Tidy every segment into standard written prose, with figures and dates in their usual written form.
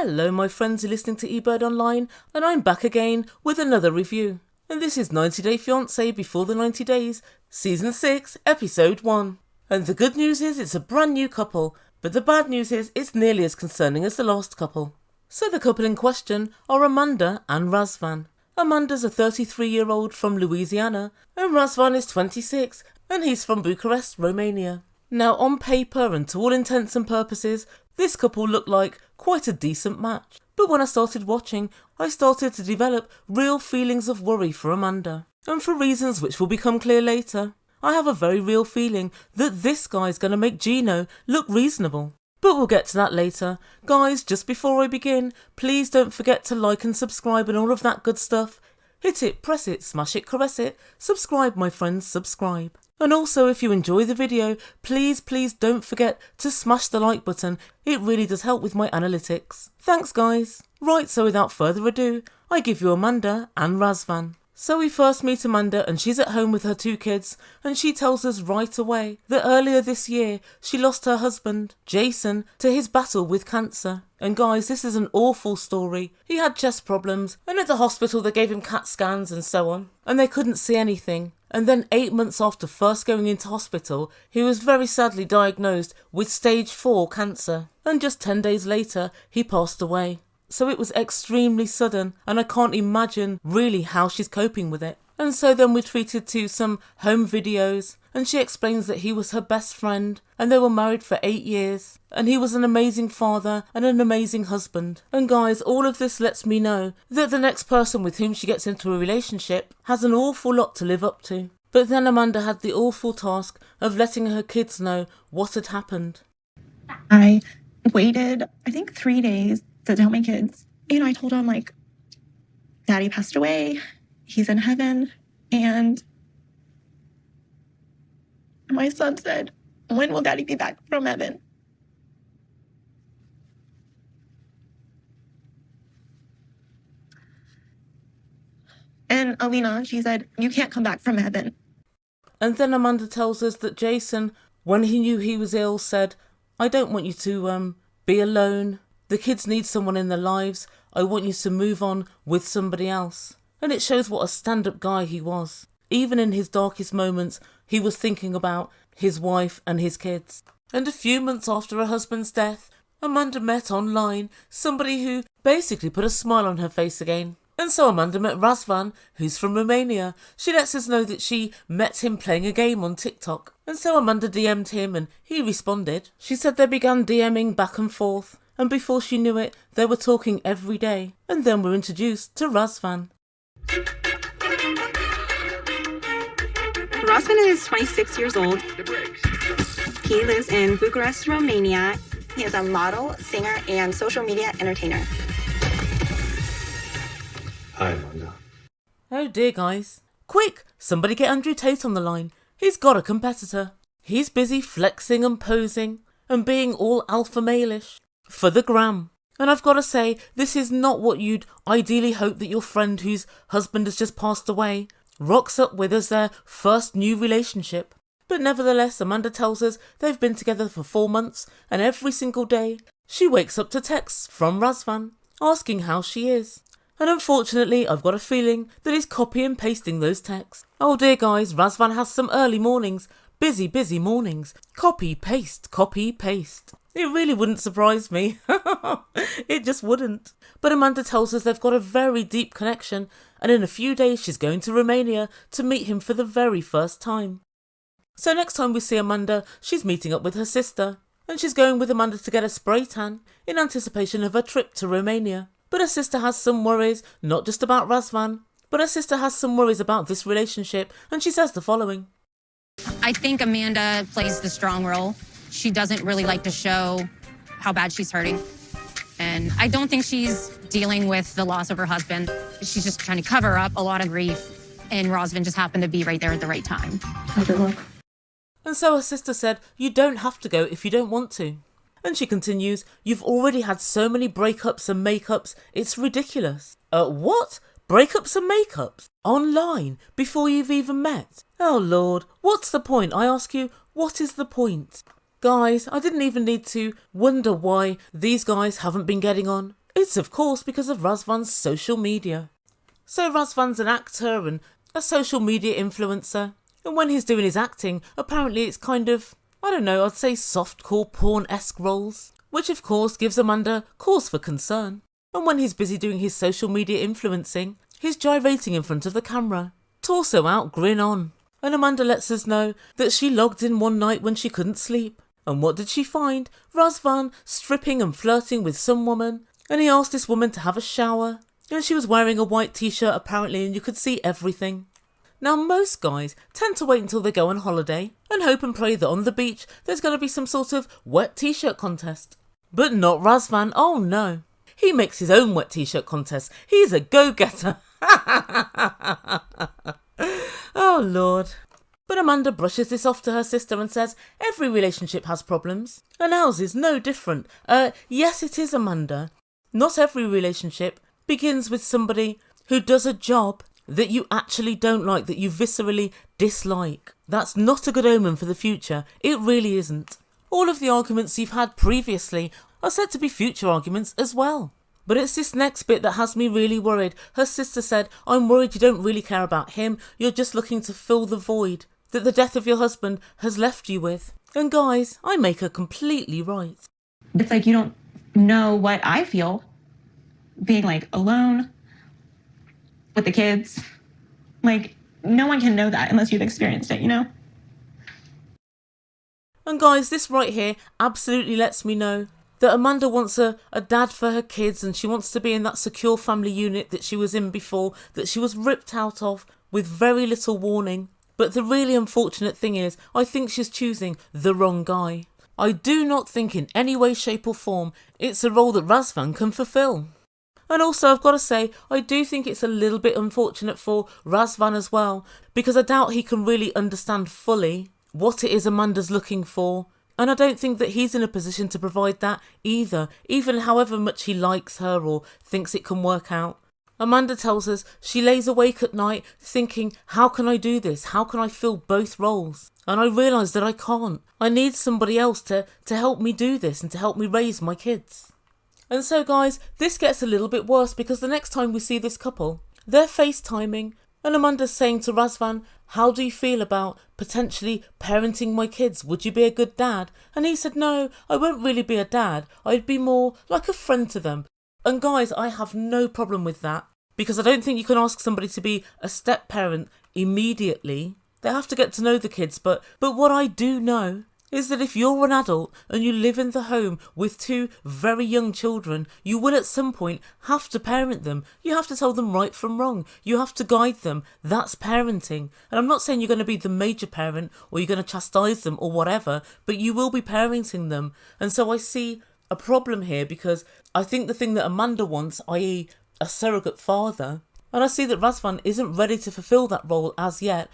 Hello my friends, you're listening to Ebird Online, and I'm back again with another review. And this is 90 Day Fiance Before the 90 Days, Season 6, Episode 1. And the good news is it's a brand new couple, but the bad news is it's nearly as concerning as the last couple. So the couple in question are Amanda and Razvan. Amanda's a 33-year-old from Louisiana, and Razvan is 26, and he's from Bucharest, Romania. Now on paper and to all intents and purposes, this couple looked like quite a decent match. But when I started watching, I started to develop real feelings of worry for Amanda. And for reasons which will become clear later, I have a very real feeling that this guy's going to make Gino look reasonable. But we'll get to that later. Guys, just before I begin, please don't forget to like and subscribe and all of that good stuff. Hit it, press it, smash it, caress it. Subscribe, my friends, subscribe. And also, if you enjoy the video, please don't forget to smash the like button. It really does help with my analytics. Thanks, guys. Right, so without further ado, I give you Amanda and Razvan. So we first meet Amanda and she's at home with her 2 kids, and she tells us right away that earlier this year she lost her husband, Jason, to his battle with cancer. And guys, this is an awful story. He had chest problems, and at the hospital they gave him CAT scans and so on, and they couldn't see anything. And then 8 months after first going into hospital, he was very sadly diagnosed with stage 4 cancer. And just 10 days later, he passed away. So it was extremely sudden, and I can't imagine really how she's coping with it. And so then we treated to some home videos, and she explains that he was her best friend, and they were married for 8 years, and he was an amazing father and an amazing husband. And guys, all of this lets me know that the next person with whom she gets into a relationship has an awful lot to live up to. But then Amanda had the awful task of letting her kids know what had happened. I waited, I think 3 days to tell my kids. I told them, like, Daddy passed away, he's in heaven. And my son said, when will Daddy be back from heaven? And Alina, she said, you can't come back from heaven. And then Amanda tells us that Jason, when he knew he was ill, said, I don't want you to be alone. The kids need someone in their lives. I want you to move on with somebody else. And it shows what a stand-up guy he was. Even in his darkest moments, he was thinking about his wife and his kids. And a few months after her husband's death, Amanda met online somebody who basically put a smile on her face again. And so Amanda met Razvan, who's from Romania. She lets us know that she met him playing a game on TikTok. And so Amanda DM'd him and he responded. She said they began DMing back and forth. And before she knew it, they were talking every day. And then we're introduced to Razvan. Razvan is 26 years old. He lives in Bucharest, Romania. He is a model, singer, and social media entertainer. Hi, Amanda. Oh dear, guys. Quick, somebody get Andrew Tate on the line. He's got a competitor. He's busy flexing and posing and being all alpha male-ish for the gram. And I've got to say, this is not what you'd ideally hope that your friend whose husband has just passed away rocks up with as their first new relationship. But nevertheless, Amanda tells us they've been together for 4 months, and every single day she wakes up to texts from Razvan asking how she is. And unfortunately, I've got a feeling that he's copy and pasting those texts. Oh dear guys, Razvan has some early mornings. Busy mornings. Copy, paste, copy, paste. It really wouldn't surprise me. It just wouldn't. But Amanda tells us they've got a very deep connection, and in a few days she's going to Romania to meet him for the very first time. So next time we see Amanda, she's meeting up with her sister, and she's going with Amanda to get a spray tan in anticipation of her trip to Romania. But her sister has some worries, not just about Razvan, but her sister has some worries about this relationship, and she says the following. I think Amanda plays the strong role. She doesn't really like to show how bad she's hurting. And I don't think she's dealing with the loss of her husband. She's just trying to cover up a lot of grief. And Razvan just happened to be right there at the right time. How's it look? And so her sister said, you don't have to go if you don't want to. And she continues, you've already had so many breakups and makeups, it's ridiculous. What? Breakups and makeups? Online? Before you've even met? Oh Lord, what's the point? I ask you, what is the point? Guys, I didn't even need to wonder why these guys haven't been getting on. It's of course because of Razvan's social media. So Razvan's an actor and a social media influencer, and when he's doing his acting, apparently it's kind of, I don't know, I'd say softcore porn-esque roles, which of course gives Amanda cause for concern. And when he's busy doing his social media influencing, he's gyrating in front of the camera, torso out, grin on. And Amanda lets us know that she logged in one night when she couldn't sleep. And what did she find? Razvan stripping and flirting with some woman, and he asked this woman to have a shower, and she was wearing a white t-shirt apparently, and you could see everything. Now most guys tend to wait until they go on holiday and hope and pray that on the beach there's going to be some sort of wet t-shirt contest. But not Razvan, oh no. He makes his own wet t-shirt contest. He's a go-getter. Oh Lord. But Amanda brushes this off to her sister and says every relationship has problems, and ours is no different. Yes it is, Amanda. Not every relationship begins with somebody who does a job that you actually don't like, that you viscerally dislike. That's not a good omen for the future. It really isn't. All of the arguments you've had previously are said to be future arguments as well. But it's this next bit that has me really worried. Her sister said, I'm worried you don't really care about him. You're just looking to fill the void that the death of your husband has left you with. And guys, I make her completely right. It's like you don't know what I feel being like alone with the kids. Like, no one can know that unless you've experienced it, you know? And guys, this right here absolutely lets me know that Amanda wants a dad for her kids, and she wants to be in that secure family unit that she was in before, that she was ripped out of with very little warning. But the really unfortunate thing is, I think she's choosing the wrong guy. I do not think in any way, shape or form it's a role that Razvan can fulfill. And also, I've got to say, I do think it's a little bit unfortunate for Razvan as well, because I doubt he can really understand fully what it is Amanda's looking for. And I don't think that he's in a position to provide that either, even however much he likes her or thinks it can work out. Amanda tells us she lays awake at night thinking, how can I do this? How can I fill both roles? And I realise that I can't. I need somebody else to help me do this and to help me raise my kids. And so guys, this gets a little bit worse because the next time we see this couple, they're FaceTiming and Amanda's saying to Razvan, how do you feel about potentially parenting my kids? Would you be a good dad? And he said, no, I won't really be a dad. I'd be more like a friend to them. And guys, I have no problem with that because I don't think you can ask somebody to be a step parent immediately. They have to get to know the kids. But what I do know is that if you're an adult and you live in the home with two very young children, you will at some point have to parent them. You have to tell them right from wrong. You have to guide them. That's parenting. And I'm not saying you're going to be the major parent or you're going to chastise them or whatever, but you will be parenting them. And so I see a problem here because I think the thing that Amanda wants, i.e. a surrogate father, and I see that Razvan isn't ready to fulfill that role as yet.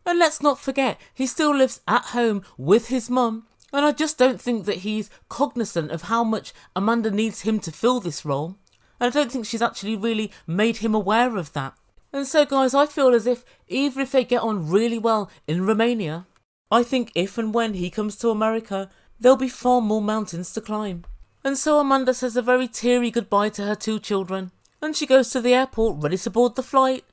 And let's not forget, he still lives at home with his mum, and I just don't think that he's cognizant of how much Amanda needs him to fill this role, and I don't think she's actually really made him aware of that. And so guys, I feel as if even if they get on really well in Romania, I think if and when he comes to America, there'll be far more mountains to climb. And so Amanda says a very teary goodbye to her two children, and she goes to the airport ready to board the flight.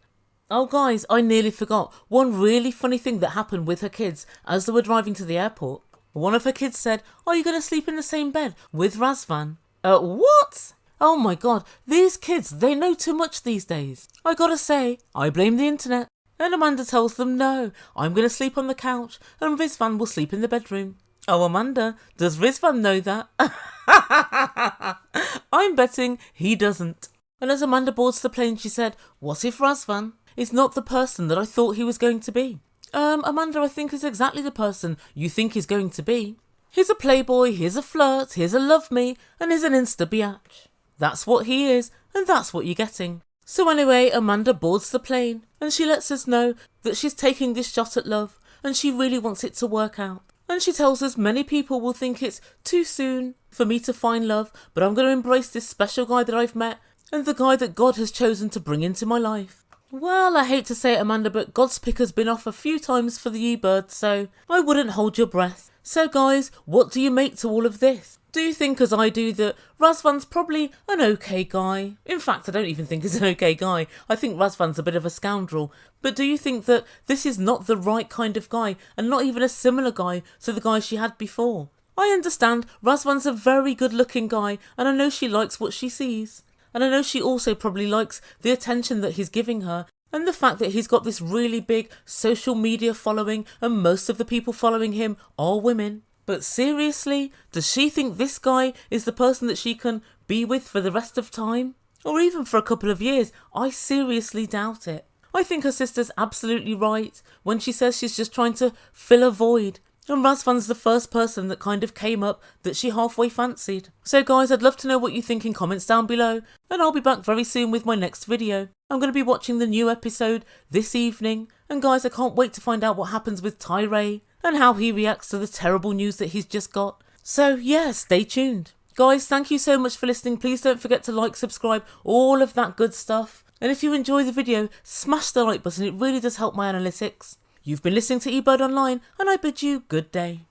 Oh guys, I nearly forgot one really funny thing that happened with her kids as they were driving to the airport. One of her kids said, are you going to sleep in the same bed with Razvan? What? Oh my god, these kids, they know too much these days. I gotta say, I blame the internet. And Amanda tells them, no, I'm going to sleep on the couch and Razvan will sleep in the bedroom. Oh Amanda, does Razvan know that? I'm betting he doesn't. And as Amanda boards the plane, she said, what if Razvan is not the person that I thought he was going to be? Amanda, I think is exactly the person you think he's going to be. He's a playboy, he's a flirt, he's a love me, and he's an insta-biatch. That's what he is, and that's what you're getting. So anyway, Amanda boards the plane, and she lets us know that she's taking this shot at love, and she really wants it to work out. And she tells us many people will think it's too soon for me to find love, but I'm going to embrace this special guy that I've met, and the guy that God has chosen to bring into my life. Well, I hate to say it, Amanda, but God's pick has been off a few times for the Ebird, so I wouldn't hold your breath. So guys, what do you make to all of this? Do you think, as I do, that Razvan's probably an okay guy? In fact, I don't even think he's an okay guy. I think Razvan's a bit of a scoundrel. But do you think that this is not the right kind of guy, and not even a similar guy to the guy she had before? I understand Razvan's a very good looking guy, and I know she likes what she sees. And I know she also probably likes the attention that he's giving her, and the fact that he's got this really big social media following, and most of the people following him are women. But seriously, does she think this guy is the person that she can be with for the rest of time? Or even for a couple of years? I seriously doubt it. I think her sister's absolutely right when she says she's just trying to fill a void. And Razvan's the first person that kind of came up that she halfway fancied. So guys, I'd love to know what you think in comments down below, and I'll be back very soon with my next video. I'm going to be watching the new episode this evening, and guys, I can't wait to find out what happens with Tyray and how he reacts to the terrible news that he's just got. So yeah, stay tuned. Guys, thank you so much for listening. Please don't forget to like, subscribe, all of that good stuff. And if you enjoy the video, smash the like button, it really does help my analytics. You've been listening to Ebird Online, and I bid you good day.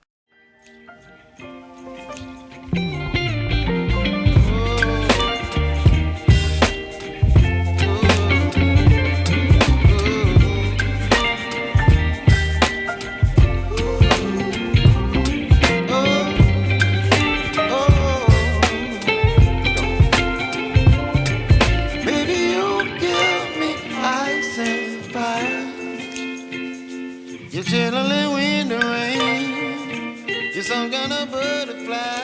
You're chilling in the rain. You're some kind of butterfly.